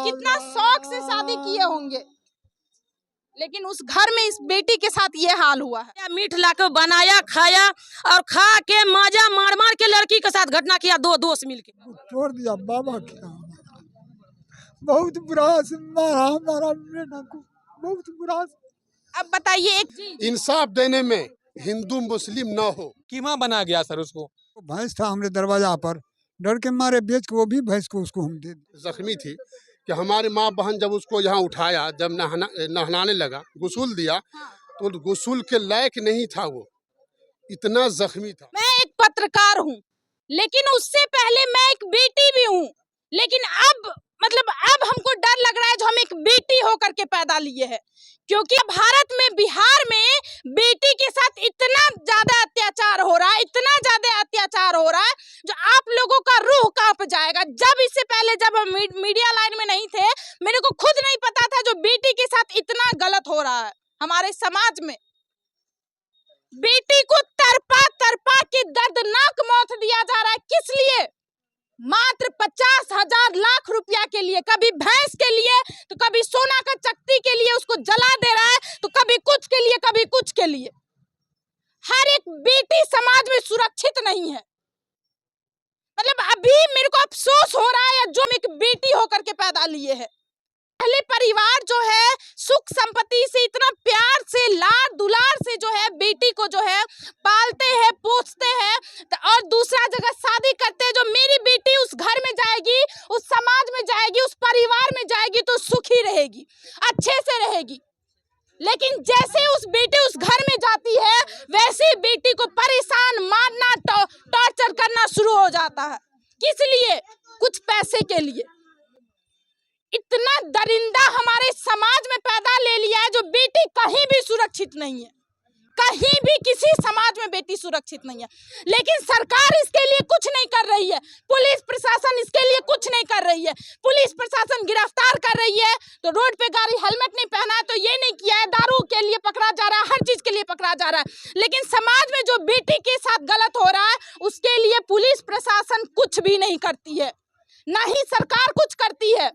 कितना शौक से शादी किए होंगे, लेकिन उस घर में इस बेटी के साथ ये हाल हुआ है। मीठ लाकर बनाया, खाया और खा के माजा मार मार के लड़की के साथ घटना किया, दो दोस्त मिलके छोड़ दिया। बाबा क्या बहुत बुरा से मारा हमारा बेटा को, बहुत बुरा। अब बताइए, एक इंसाफ देने में हिंदू मुस्लिम न हो, कीमा बना गया सर उसको। भैंस था हमारे दरवाजा पर, डर के मारे बेच के वो भी भैंस को उसको हम दे जख्मी थी कि हमारी माँ बहन जब उसको यहाँ उठाया, जब नहलाने लगा, गुसूल दिया, तो गुसूल के लायक नहीं था, वो इतना जख्मी था। मैं एक पत्रकार हूँ, लेकिन उससे पहले मैं एक बेटी भी हूँ। लेकिन अब हमको डर लग रहा है जो हम एक बेटी होकर के पैदा लिए हैं, क्योंकि भारत में, बिहार में बेटी के साथ इतना ज्यादा अत्याचार हो रहा है, इतना ज्यादा अत्याचार हो रहा है जो आप लोगों का रूह कांप जाएगा। जब इससे पहले जब हम मीडिया लाइन में नहीं थे, मेरे को खुद नहीं पता था जो बेटी के साथ इतना गलत हो रहा है हमारे समाज में। बेटी को तरपा तरपा के दर्दनाक मौत दिया जा रहा है। किस लिए? मात्र 50,000 लाख रुपया के लिए। कभी भैंस के लिए, तो कभी सोना का चक्की के लिए उसको जला दे रहा है, तो कभी कुछ के लिए, कभी कुछ के लिए। हर एक बेटी समाज में सुरक्षित नहीं है। अभी मेरे को अफसोस हो रहा है जो हम एक बेटी होकर के पैदा लिए हैं। पहले परिवार जो है सुख संपत्ति से, इतना प्यार से, लाड दुलार से जो है बेटी को जो है पालते हैं, पोसते हैं, और दूसरा जगह शादी करते हैं। जो मेरी बेटी उस घर में जाएगी, उस समाज में जाएगी, उस परिवार में जाएगी तो सुखी रहेगी, अच्छे से रहेगी। लेकिन जैसे उस बेटी उस घर में जाती है, वैसे बेटी को परेशान, मारना, टॉर्चर करना शुरू हो जाता है। किस लिए? कुछ पैसे के लिए। इतना दरिंदा हमारे समाज में पैदा ले लिया है जो बेटी कहीं भी सुरक्षित नहीं है। कहीं भी किसी समाज में बेटी सुरक्षित नहीं है। लेकिन सरकार इसके लिए कुछ नहीं कर रही है, पुलिस प्रशासन इसके लिए कुछ नहीं कर रही है। पुलिस प्रशासन गिरफ्तार कर रही है तो रोड पे गाड़ी हेलमेट नहीं पहना है तो ये नहीं किया है, दारू के लिए पकड़ा जा रहा है, हर चीज के लिए पकड़ा जा रहा है। लेकिन समाज में जो बेटी के साथ गलत हो रहा है उसके लिए पुलिस प्रशासन कुछ भी नहीं करती है, ना ही सरकार कुछ करती है।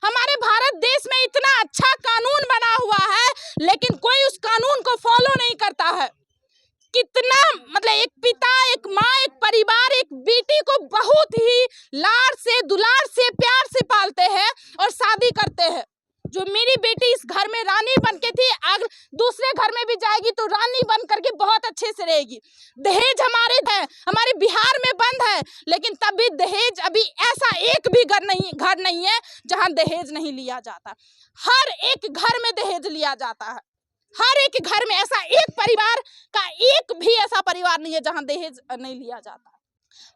हमारे भारत देश में इतना अच्छा कानून बना हुआ है, लेकिन कोई उस कानून को फॉलो नहीं करता है। कितना एक पिता, एक माँ, एक परिवार एक बेटी को बहुत ही लाड़ से, दुलार से, प्यार से पालते हैं और शादी करते हैं। जो मेरी बेटी इस घर में रानी बन के थी, अगर दूसरे घर में भी जाएगी तो रानी बन करके बहुत अच्छे से रहेगी। दहेज हमारे बिहार में बंद है, लेकिन तब भी दहेज, अभी ऐसा एक भी घर नहीं है जहां दहेज नहीं लिया जाता। हर एक घर में दहेज लिया जाता है। हर एक घर में, ऐसा एक परिवार का एक भी ऐसा परिवार नहीं है जहां दहेज नहीं लिया जाता।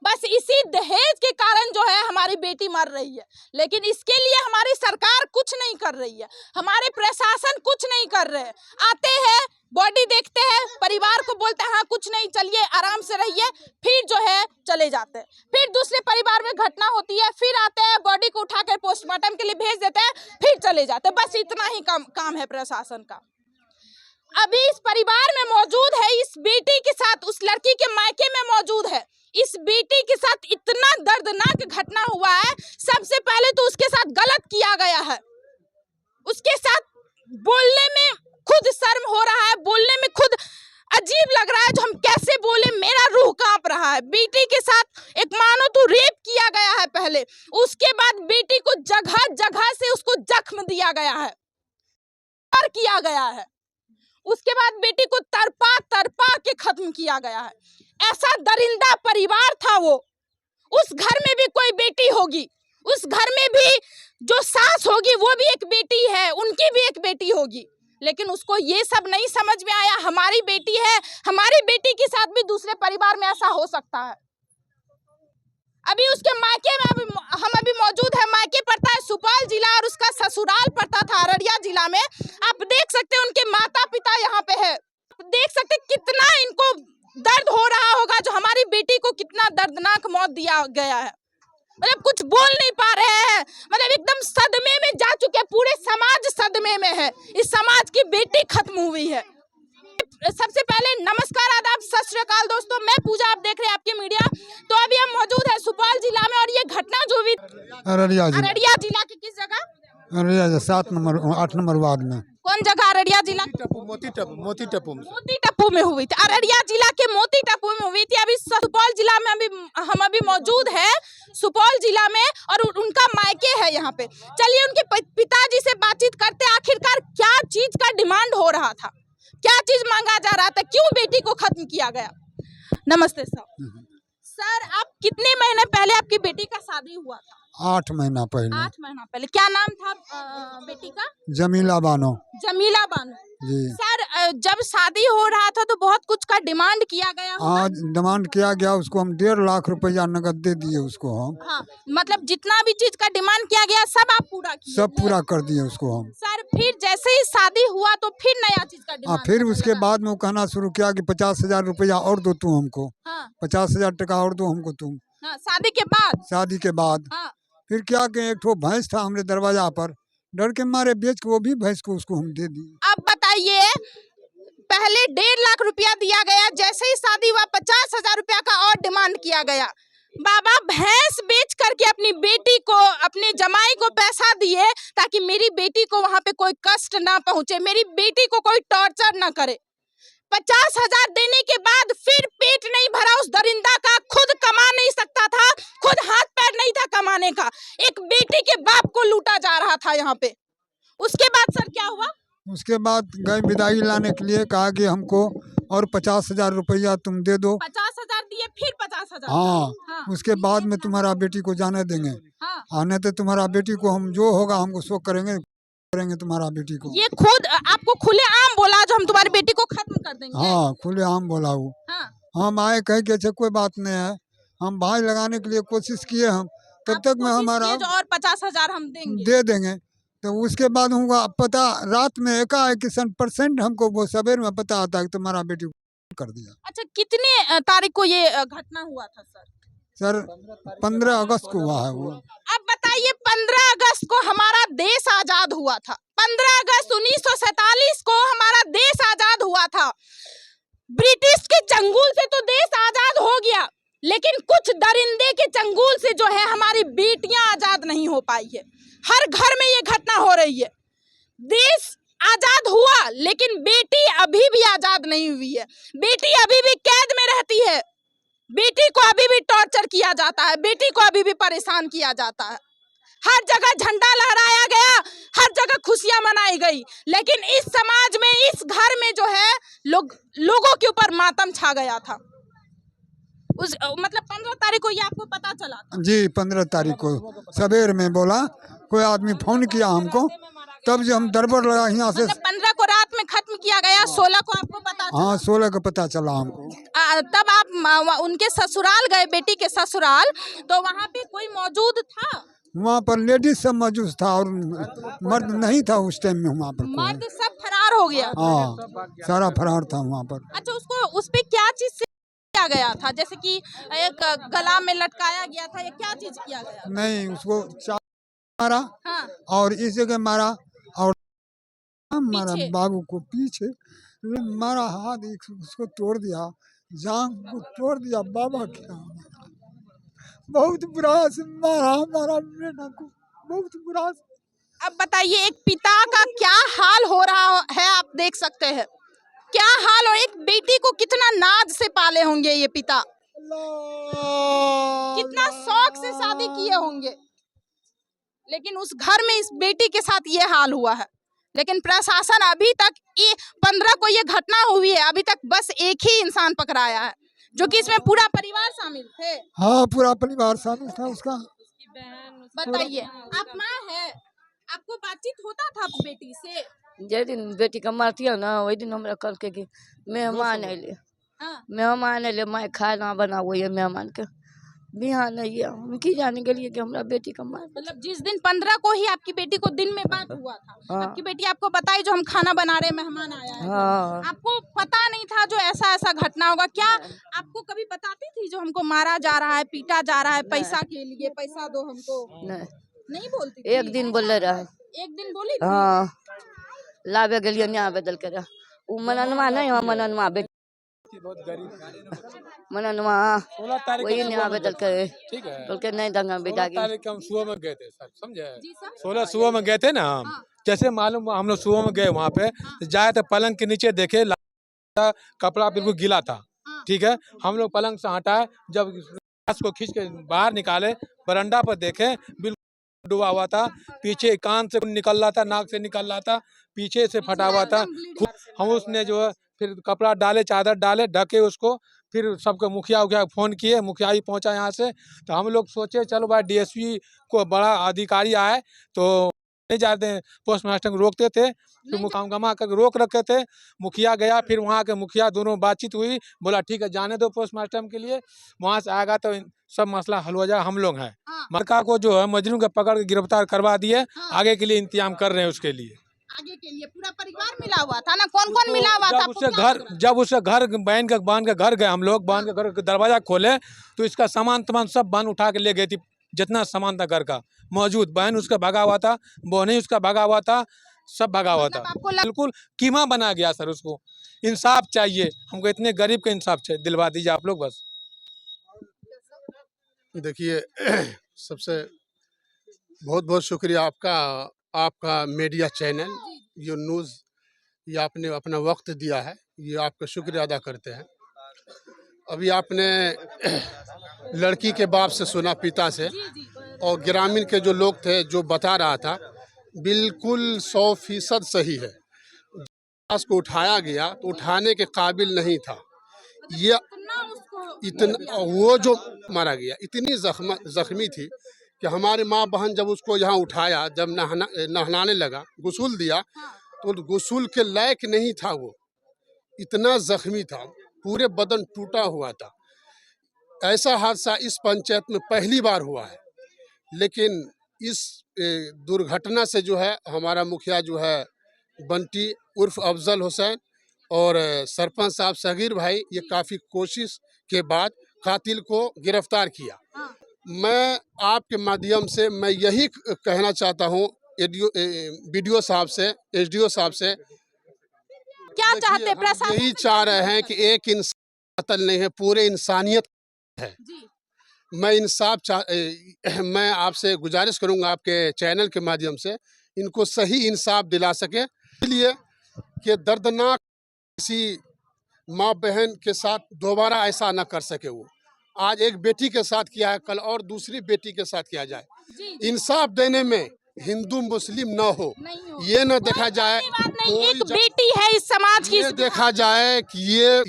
बस इसी दहेज के कारण जो है हमारी बेटी मर रही है, लेकिन इसके लिए हमारी सरकार कुछ नहीं कर रही है, हमारे प्रशासन कुछ नहीं कर रहे हैं। आते हैं, बॉडी देखते हैं, परिवार को बोलते हैं हाँ कुछ नहीं, चलिए आराम से रहिए, फिर जो है चले जाते हैं। फिर दूसरे परिवार में घटना होती है, फिर आते हैं, बॉडी को उठाकर पोस्टमार्टम के लिए भेज देते हैं, फिर चले जाते हैं। बस इतना ही काम है प्रशासन का। अभी इस परिवार में मौजूद है, इस बेटी के साथ, उस लड़की के मायके में मौजूद है। इस बेटी के साथ इतना दर्दनाक घटना हुआ है। सबसे पहले तो उसके साथ गलत किया गया है, उसके साथ बोलने में खुद शर्म हो रहा है, बोलने में खुद अजीब लग रहा है जो हम कैसे बोले, मेरा रूह कांप रहा है। बेटी के साथ एक मानो तो रेप किया गया है पहले, उसके बाद बेटी को जगह जगह से उसको जख्म दिया गया है और किया गया है। उसके बाद बेटी को तरपा तरपा के खत्म किया गया है। ऐसा दरिंदा परिवार था वो। उस घर में भी कोई बेटी होगी, उस घर में भी जो सास होगी वो भी एक बेटी है, उनकी भी एक बेटी होगी, लेकिन उसको ये सब नहीं समझ में आया। हमारी बेटी है, हमारी बेटी के साथ भी दूसरे परिवार में ऐसा हो सकता है। अभी उसके मायके में हम अभी मौजूद है। मायके पड़ता है सुपौल जिला और उसका ससुराल पड़ता था अररिया जिला में। आप देख सकते हैं उनके माता पिता यहाँ पे है, देख सकते कितना इनको दर्द हो रहा होगा जो हमारी बेटी को कितना दर्दनाक मौत दिया गया है। कुछ बोल नहीं पा रहे हैं, एकदम सदमे में जा चुके, पूरे समाज सदमे में है। इस समाज की बेटी खत्म हुई है। सबसे पहले नमस्कार, आदाब, सत श्री अकाल दोस्तों, मैं पूजा, आप देख रहे हैं आपकी मीडिया। तो अभी हम मौजूद है सुपौल जिला में और ये घटना जो भी अररिया जिला, अररिया जिला की किस जगह, अररिया 8 नंबर वार्ड में। कौन जगह? अररिया जिला मोती टप्पू में। मोती टप्पू में हुई थी। अररिया जिला के मोती टप्पू में हुई थी। अभी सुपौल जिला में हम अभी मौजूद है सुपौल जिला में और उनका मायके है यहाँ पे। चलिए उनके पिताजी से बातचीत करते, आखिरकार क्या चीज का डिमांड हो रहा था, क्या चीज मांगा जा रहा था, क्यों बेटी को खत्म किया गया। नमस्ते सर, आप कितने महीने पहले आपकी बेटी का शादी हुआ था? 8 महीना पहले। 8 महीना पहले। क्या नाम था बेटी का? जमीला बानो जमीला बानो जी। सर, जब शादी हो रहा था तो बहुत कुछ का डिमांड किया गया होगा। आज डिमांड किया गया, उसको हम 1.5 लाख रुपया नगद दे दिए उसको हम। हाँ, मतलब जितना भी चीज का डिमांड किया गया सब आप पूरा किए? सब पूरा कर दिए उसको हम। सर फिर जैसे ही शादी हुआ तो फिर नया चीज का हाँ, डिमांड फिर उसके बाद में वो कहना शुरू किया कि 50,000 रुपया और दो तू हमको, हाँ 50,000 टका और दो हमको तुम। हाँ, शादी के बाद। शादी के बाद हाँ फिर क्या कि एक ठो भैंस था हमारे दरवाजा पर, डर के मारे बेच के वो भी भैंस को उसको हम दे दिए। अब बताइए, पहले 1.5 लाख रुपया दिया गया, जैसे ही शादी हुआ 50,000 रुपया का और डिमांड किया गया। बाबा भैंस बेच करके अपनी बेटी को, अपने जमाई को पैसा दिए ताकि मेरी बेटी को वहां पे कोई कष्ट ना पहुंचे, मेरी बेटी को कोई टॉर्चर ना करे। 50,000 देने के बाद फिर पेट नहीं भरा उस दरिंदा का, खुद कमा नहीं सकता था, खुद हाथ पैर नहीं था कमाने का, एक बेटी के बाप को लूटा जा रहा था यहाँ पे। उसके बाद सर क्या हुआ? उसके बाद गए विदाई लाने के लिए, कहा कि हमको और 50,000 रुपया तुम दे दो। 50,000 दिए, फिर 50,000। हाँ, उसके बाद में तुम्हारा बेटी को जाने देंगे। हाँ। आने तो तुम्हारा बेटी को हम जो होगा हमको शो करेंगे तुम्हारा बेटी को। ये खुद आपको खुले आम बोला जो हम तुम्हारी बेटी को खत्म कर देंगे। हाँ, खुले आम बोला वो। हाँ। हम आए कहे कि अच्छा कोई बात नहीं है, हम भाई लगाने के लिए कोशिश किए हम, तब तक में हमारा जो और 50,000 हम देंगे, दे देंगे। तो उसके बाद होगा पता, रात में एकाएक 100% हमको वो सवेर में पता आता है कि तुम्हारा बेटी को कर दिया। अच्छा, कितने तारीख को ये घटना हुआ था सर? सर 15 अगस्त को हुआ है वो। अब बताइए, 15 अगस्त को हमारा देश आजाद हुआ था। 15 अगस्त 1947 को हमारा देश आजाद हुआ था। ब्रिटिश के चंगुल से तो देश आजाद हो गया, लेकिन कुछ दरिंदे के चंगुल से जो है हमारी बेटियां आजाद नहीं हो पाई है। हर घर में ये घटना हो रही है। देश आजाद हुआ लेकिन बेटी अभी भी आजाद नहीं हुई है। बेटी अभी भी कैद में रहती है, बेटी को अभी भी टॉर्चर किया जाता है, बेटी को अभी भी परेशान किया जाता है। हर जगह झंडा लहराया गया, हर जगह खुशियां मनाई गई, लेकिन इस समाज में, इस घर में जो है लोगों के ऊपर मातम छा गया था। उस मतलब 15 तारीख को ये आपको पता चला था? जी, 15 तारीख को सवेर में बोला, कोई आदमी फोन किया हमको, तब जो हम दरबार लगा यहाँ से। मतलब 15 को रात में खत्म किया गया, 16 को आपको पता चला? हाँ, 16 को पता चला हमको। तब आप उनके ससुराल गए, बेटी के ससुराल, तो वहाँ पे कोई मौजूद था? वहाँ पर लेडीज सब मौजूद था और मर्द नहीं था उस टाइम में वहाँ पर। मर्द सब फरार हो गया? हाँ, सारा फरार था वहाँ पर। अच्छा, उसको उस पे क्या चीज से किया गया था, जैसे कि एक गला में लटकाया गया था या क्या चीज किया गया? नहीं, उसको मारा। हाँ। और इस जगह मारा और मारा पीछे? बाबू को पीछे मारा, हाथ उसको तोड़ दिया, जांग को तोड़ दिया। बाबा क्या बहुत बुरा से मारा हमारा बेटा को, बहुत बुरा। अब बताइए, एक पिता का क्या हाल हो रहा है, आप देख सकते हैं क्या हाल, और एक बेटी को कितना नाज से पाले होंगे ये पिता, कितना शौक से शादी किए होंगे, लेकिन उस घर में इस बेटी के साथ ये हाल हुआ है। लेकिन प्रशासन अभी तक, ये 15 को ये घटना हुई है, अभी तक बस एक ही इंसान पकड़ाया है, जो कि इसमें पूरा परिवार शामिल थे। हाँ, पूरा परिवार शामिल था उसका। बताइए, आप माँ है, आपको बातचीत होता था बेटी से? जे दिन बेटी का मारती है ना, वही दिन हमरा कल के मेहमान अले। हाँ। मेहमान अले, माँ खाना बनाओ ये मेहमान के बिहान है, हम की जाने के लिए कि हमरा बेटी का मार। मतलब जिस दिन 15 को ही आपकी बेटी को दिन में बात हुआ था, हाँ। आपकी बेटी आपको बताई जो हम खाना बना रहे, मेहमान आया है। हाँ। आपको पता नहीं था जो ऐसा ऐसा घटना होगा? क्या आपको कभी बताती थी जो हमको मारा जा रहा है, पीटा जा रहा है, पैसा के लिए, पैसा दो हमको? नहीं बोलती थी? एक दिन बोले रहा, एक दिन बोली थी? हाँ, लावे गलिए न्याय बदल के रहा, वो मननवा नहीं हो मननवा बेटी बहुत गरीब। मननवा 16 तारीख वही को नहीं सुबह आवे में गए दल थे। ठीक है, के नहीं दंगा 16 बेटा की तारीख को हम सुबह में गए थे सर, समझे? जी सर 16 सुबह में गए थे ना हम। जैसे मालूम हुआ हम लोग सुबह में गए वहाँ पे, तो जाए तो पलंग के नीचे देखे कपड़ा बिल्कुल गीला था। ठीक है, हम लोग पलंग से हटाए, जब लाश को खींच के बाहर निकाले, बरंडा पर देखे बिल्कुल डूबा हुआ था। पीछे कान से निकल रहा था, नाक से निकल रहा था, पीछे से फटा हुआ था। हम उसने जो है फिर कपड़ा डाले, चादर डाले, ढके उसको, फिर सबको मुखिया उखिया फोन किए, मुखिया ही पहुंचा यहाँ से। तो हम लोग सोचे चलो भाई डीएसपी को बड़ा अधिकारी आए तो नहीं जाते हैं, पोस्ट मास्टर को रोकते थे, फिर मुकामगमा कर रोक रखे थे। मुखिया गया, फिर वहाँ के मुखिया दोनों बातचीत हुई, बोला ठीक है जाने दो पोस्ट मास्टर के लिए, वहाँ से आएगा तो सब मसला हल हो जाएगा। हम लोग हैं मरका को जो है मजनू के पकड़ के गिरफ्तार करवा दिए, आगे के लिए इंतजाम कर रहे हैं उसके लिए। आगे के लिए पूरा परिवार मिला हुआ था ना, कौन कौन मिला हुआ था? जब उसे घर बांध के घर गए हम लोग, बांध के घर का दरवाजा खोले तो इसका सामान सब बन उठा के ले गई थी, जितना सामान था घर का मौजूद। बहन उसका भगा हुआ था, बहन उसका भगा हुआ था, सब भगा हुआ था। बिल्कुल कीमा बना गया सर। उसको इंसाफ चाहिए हमको, इतने गरीब का इंसाफ चाहिए, दिलवा दीजिए आप लोग बस। देखिए सबसे बहुत बहुत शुक्रिया आपका मीडिया चैनल, ये न्यूज़, ये आपने अपना वक्त दिया है, ये आपका शुक्रिया अदा करते हैं। अभी आपने लड़की के बाप से सुना, पिता से, और ग्रामीण के जो लोग थे जो बता रहा था, बिल्कुल 100% सही है। लाश को उठाया गया तो उठाने के काबिल नहीं था ये, इतना वो जो मारा गया इतनी जख्मी थी कि हमारी माँ बहन जब उसको यहाँ उठाया, जब नहलाने लगा, गुसूल दिया, तो गुसूल के लायक नहीं था वो, इतना जख्मी था, पूरे बदन टूटा हुआ था। ऐसा हादसा इस पंचायत में पहली बार हुआ है। लेकिन इस दुर्घटना से जो है हमारा मुखिया जो है बंटी उर्फ अफजल हुसैन और सरपंच साहब सगीर भाई, ये काफ़ी कोशिश के बाद कातिल को गिरफ्तार किया। मैं आपके माध्यम से मैं यही कहना चाहता हूँ बीडीओ साहब से, एसडीओ साहब से, क्या चाहते प्रशासन? यही चाह रहे हैं कि एक इंसान कत्ल नहीं है, पूरे इंसानियत है। मैं आपसे गुजारिश करूंगा आपके चैनल के माध्यम से इनको सही इंसाफ दिला सके, इसलिए कि दर्दनाक किसी माँ बहन के साथ दोबारा ऐसा ना कर सके। वो आज एक बेटी के साथ किया है, कल और दूसरी बेटी के साथ किया जाए। इंसाफ देने में हिंदू मुस्लिम न हो, ये न देखा जाए एक बेटी है इस समाज की, ये देखा जाए कि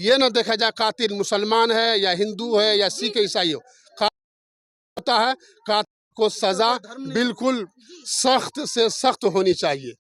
ये न देखा जाए कातिल मुसलमान है या हिंदू है या सिख ईसाई हो। होता है कातिल को सजा बिल्कुल सख्त से सख्त होनी चाहिए।